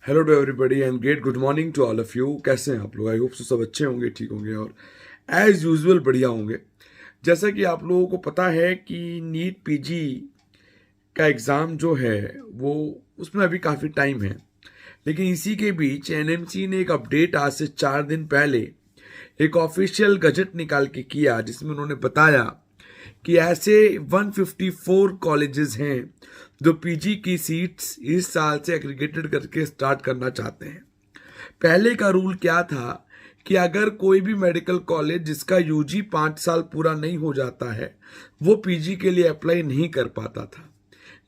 Hello to everybody and great good morning to all of you. कैसे हैं आप लोग? आई होप सो सब अच्छे होंगे, ठीक होंगे और एज यूजुअल बढ़िया होंगे। जैसा कि आप लोगों को पता है कि नीट पीजी का एग्ज़ाम जो है वो उसमें अभी काफ़ी टाइम है, लेकिन इसी के बीच एनएमसी ने एक अपडेट आज से 4 दिन पहले एक ऑफिशियल गजट निकाल के किया, जिसमें उन्होंने बताया कि ऐसे 154 कॉलेजेस हैं जो पीजी की सीट्स इस साल से एग्रीगेटेड करके स्टार्ट करना चाहते हैं। पहले का रूल क्या था कि अगर कोई भी मेडिकल कॉलेज जिसका यूजी 5 साल पूरा नहीं हो जाता है वो पीजी के लिए अप्लाई नहीं कर पाता था,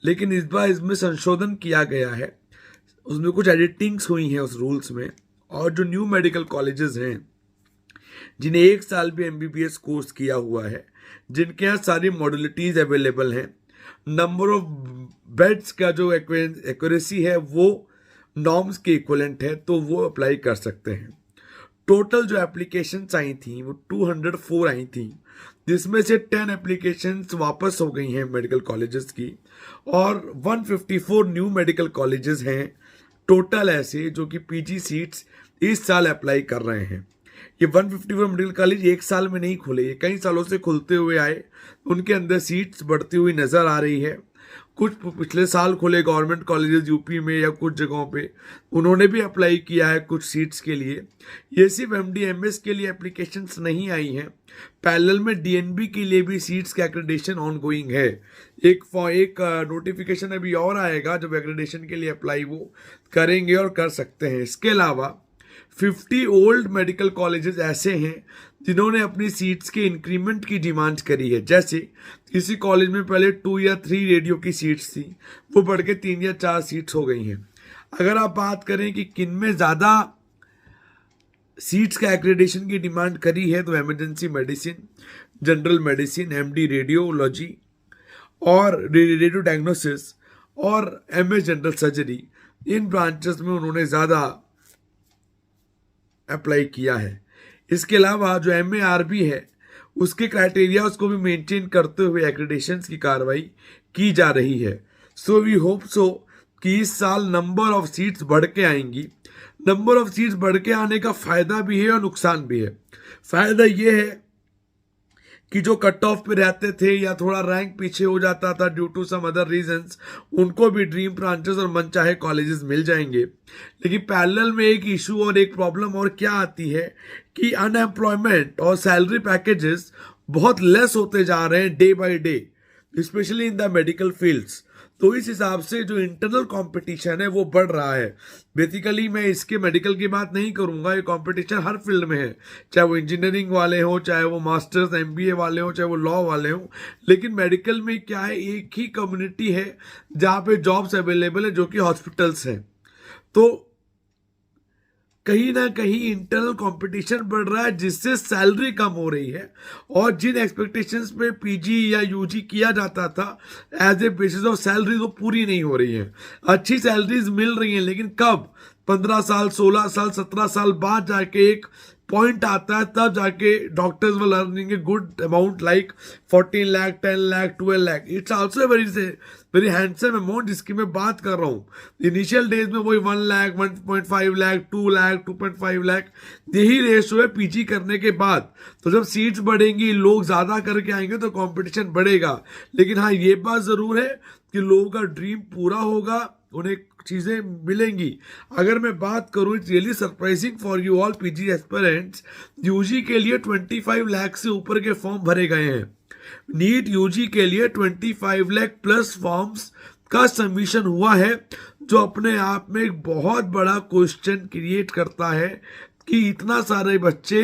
लेकिन इस बार इसमें संशोधन किया गया है। उसमें कुछ एडिटिंग्स हुई हैं उस रूल्स में, और जो न्यू मेडिकल कॉलेजेस हैं जिन्हें 1 साल भी एमबीबीएस कोर्स किया हुआ है, जिनके यहाँ सारी मॉड्यूलिटीज अवेलेबल हैं, नंबर ऑफ बेड्स का जो एक्यूरेसी है वो नॉर्म्स के इक्वलेंट है, तो वो अप्लाई कर सकते हैं। टोटल जो एप्लीकेशंस आई थी वो 204 आई थी, जिसमें से 10 एप्लीकेशंस वापस हो गई हैं मेडिकल कॉलेजेस की, और 154 न्यू मेडिकल कॉलेजेस हैं टोटल ऐसे जो कि पीजी सीट्स इस साल अप्लाई कर रहे हैं। ये 154 मेडिकल कॉलेज एक साल में नहीं खुले, ये कई सालों से खुलते हुए आए, उनके अंदर सीट्स बढ़ती हुई नजर आ रही है। कुछ पिछले साल खुले गवर्नमेंट कॉलेजेस यूपी में या कुछ जगहों पे उन्होंने भी अप्लाई किया है कुछ सीट्स के लिए। ये सिर्फ एमडीएमएस के लिए एप्लीकेशंस नहीं आई हैं, पैरेलल में डीएनबी के लिए भी सीट्स का एक्रेडिटेशन ऑन गोइंग है। एक नोटिफिकेशन अभी और आएगा जब एक्रेडिटेशन के लिए अप्लाई वो करेंगे और कर सकते हैं। इसके अलावा 50 ओल्ड मेडिकल कॉलेजेस ऐसे हैं जिन्होंने अपनी सीट्स के इंक्रीमेंट की डिमांड करी है। जैसे किसी कॉलेज में पहले 2 या 3 रेडियो की सीट्स थी, वो बढ़ के 3 या 4 सीट्स हो गई हैं। अगर आप बात करें कि किन में ज़्यादा सीट्स का एक्रेडिटेशन की डिमांड करी है, तो emergency medicine, general medicine, MD radiology और रेडियो डायग्नोसिस और एमएस जनरल सर्जरी, इन ब्रांचेस में उन्होंने ज़्यादा अप्लाई किया है। इसके अलावा जो एमएआरबी है उसके क्राइटेरिया उसको भी मेंटेन करते हुए एक्रेडिटेशन की कार्रवाई की जा रही है। सो वी होप सो कि इस साल नंबर ऑफ सीट्स बढ़ के आएंगी। नंबर ऑफ सीट्स बढ़ के आने का फायदा भी है और नुकसान भी है। फायदा ये है कि जो कट ऑफ पे रहते थे या थोड़ा रैंक पीछे हो जाता था due to some other reasons, उनको भी ड्रीम ब्रांचेस और मनचाहे कॉलेजेस मिल जाएंगे। लेकिन पैरेलल में एक इशू और एक प्रॉब्लम और क्या आती है कि अनएम्प्लॉयमेंट और सैलरी पैकेजेस बहुत लेस होते जा रहे हैं day by day, specially in the medical fields. तो इस हिसाब से जो इंटरनल कंपटीशन है वो बढ़ रहा है। बेसिकली मैं इसके मेडिकल की बात नहीं करूंगा, ये कंपटीशन हर फील्ड में है, चाहे वो इंजीनियरिंग वाले हो, चाहे वो मास्टर्स एमबीए वाले हो, चाहे वो लॉ वाले हो। लेकिन मेडिकल में क्या है, एक ही कम्युनिटी है जहाँ पे जॉब्स अवेलेबल है जो कि हॉस्पिटल्स हैं। तो कहीं ना कहीं इंटरनल कंपटीशन बढ़ रहा है, जिससे सैलरी कम हो रही है, और जिन एक्सपेक्टेशंस पे पीजी या यूजी किया जाता था as a basis of salary, वो पूरी नहीं हो रही है। अच्छी सैलरीज मिल रही हैं, लेकिन कब? 15 साल, 16 साल, 17 साल बाद जाके एक पॉइंट आता है, तब जाके doctors will earning a good amount like 14 lakh, 10 lakh, 12 lakh. It's also very handsome amount जिसकी मैं बात कर रहा हूँ। इनिशियल डेज में वही 1 लाख, 1.5 लाख, 2 लाख, 2.5 लाख, यही रेशो है पीजी करने के बाद। तो जब सीट्स बढ़ेंगी, लोग ज़्यादा करके आएंगे, तो कंपटीशन बढ़ेगा। लेकिन हाँ, ये बात ज़रूर है कि लोगों का ड्रीम पूरा होगा, उन्हें चीज़ें मिलेंगी। अगर मैं बात करूँ, it's really surprising for you all PG aspirants, UG के लिए 25 लाख से ऊपर के फॉर्म भरे गए हैं। नीट यूजी के लिए 25 लाख प्लस फॉर्म्स का सबमिशन हुआ है, जो अपने आप में एक बहुत बड़ा क्वेश्चन क्रिएट करता है कि इतना सारे बच्चे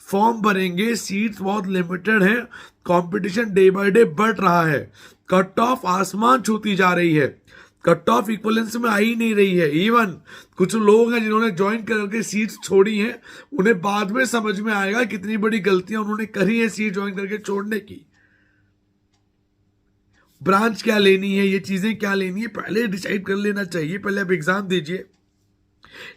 फॉर्म भरेंगे, सीट्स बहुत लिमिटेड है, कंपटीशन डे बाय डे बढ़ रहा है, कट ऑफ आसमान छूती जा रही है, कट ऑफ इक्वलेंस में आ ही नहीं रही है। इवन कुछ लोग हैं जिन्होंने ज्वाइन करके सीट्स छोड़ी हैं, उन्हें बाद में समझ में आएगा कितनी बड़ी गलतियां उन्होंने करी है सीट ज्वाइन करके छोड़ने की। ब्रांच क्या लेनी है, ये चीजें क्या लेनी है, पहले डिसाइड कर लेना चाहिए। पहले आप एग्जाम दीजिए,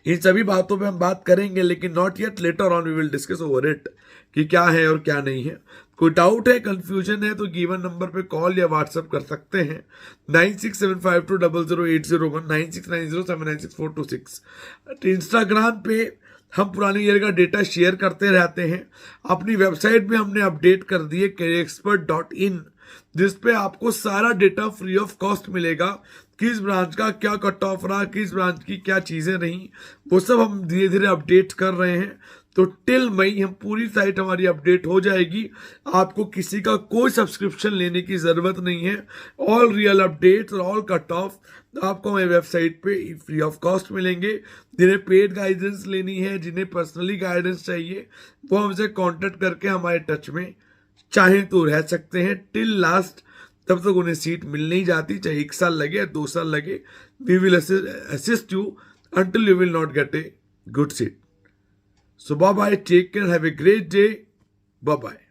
इन सभी बातों पे हम बात करेंगे, लेकिन not yet, later on we will discuss over it कि क्या है और क्या नहीं है। कोई डाउट है, कंफ्यूजन है तो गिवन नंबर पे कॉल या व्हाट्सएप कर सकते हैं 9675200801 9690796426। इंस्टाग्राम पे हम पुराने ईयर का डेटा शेयर करते रहते हैं। अपनी वेबसाइट में हमने अपडेट कर दिए careerexpert.in, जिसपे आपको सारा डेटा फ्री ऑफ कॉस्ट मिलेगा। किस ब्रांच का क्या कट ऑफ रहा, किस ब्रांच की क्या चीजें रही, वो सब हम धीरे धीरे अपडेट कर रहे हैं। तो टिल मई हम पूरी साइट हमारी अपडेट हो जाएगी। आपको किसी का कोई सब्सक्रिप्शन लेने की जरूरत नहीं है। ऑल रियल अपडेट्स और ऑल कट ऑफ आपको हमारी वेबसाइट पे फ्री ऑफ कॉस्ट मिलेंगे। जिन्हें पेड गाइडेंस लेनी है, जिन्हें पर्सनली गाइडेंस चाहिए, वो हमसे कांटेक्ट करके हमारे टच में चाहे तो रह सकते हैं टिल लास्ट। तब तक उन्हें सीट मिल नहीं जाती, चाहे 1 साल लगे या 2 साल लगे। We will assist you until you will not get a good seat. So bye bye, take care, have a great day, bye bye.